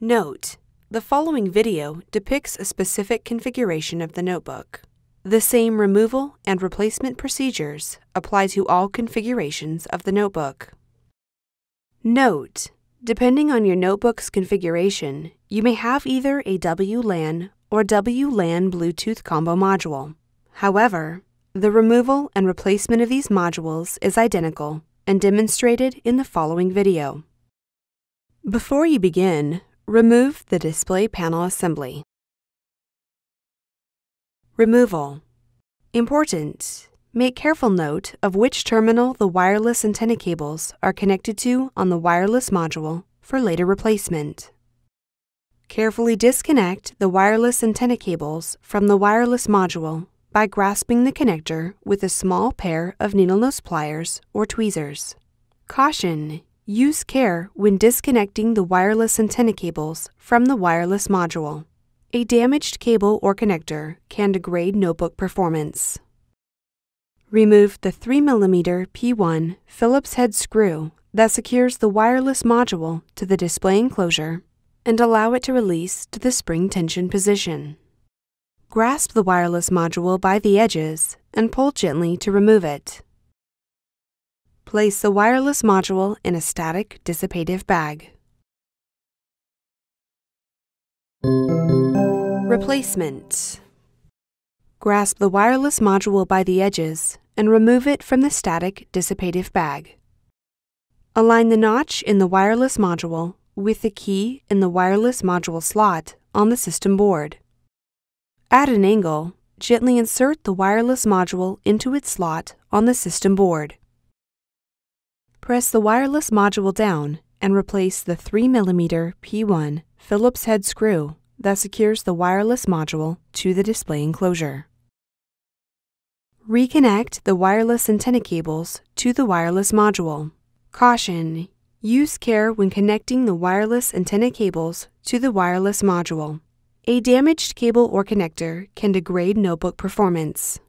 Note: the following video depicts a specific configuration of the notebook. The same removal and replacement procedures apply to all configurations of the notebook. Note: depending on your notebook's configuration, you may have either a WLAN or WLAN Bluetooth combo module. However, the removal and replacement of these modules is identical and demonstrated in the following video. Before you begin, remove the display panel assembly. Removal. Important: make careful note of which terminal the wireless antenna cables are connected to on the wireless module for later replacement. Carefully disconnect the wireless antenna cables from the wireless module by grasping the connector with a small pair of needle nose pliers or tweezers. Caution: use care when disconnecting the wireless antenna cables from the wireless module. A damaged cable or connector can degrade notebook performance. Remove the 3mm P1 Phillips head screw that secures the wireless module to the display enclosure and allow it to release to the spring tension position. Grasp the wireless module by the edges and pull gently to remove it. Place the wireless module in a static dissipative bag. Replacement. Grasp the wireless module by the edges and remove it from the static dissipative bag. Align the notch in the wireless module with the key in the wireless module slot on the system board. At an angle, gently insert the wireless module into its slot on the system board. Press the wireless module down and replace the 3mm P1 Phillips head screw that secures the wireless module to the display enclosure. Reconnect the wireless antenna cables to the wireless module. Caution: use care when connecting the wireless antenna cables to the wireless module. A damaged cable or connector can degrade notebook performance.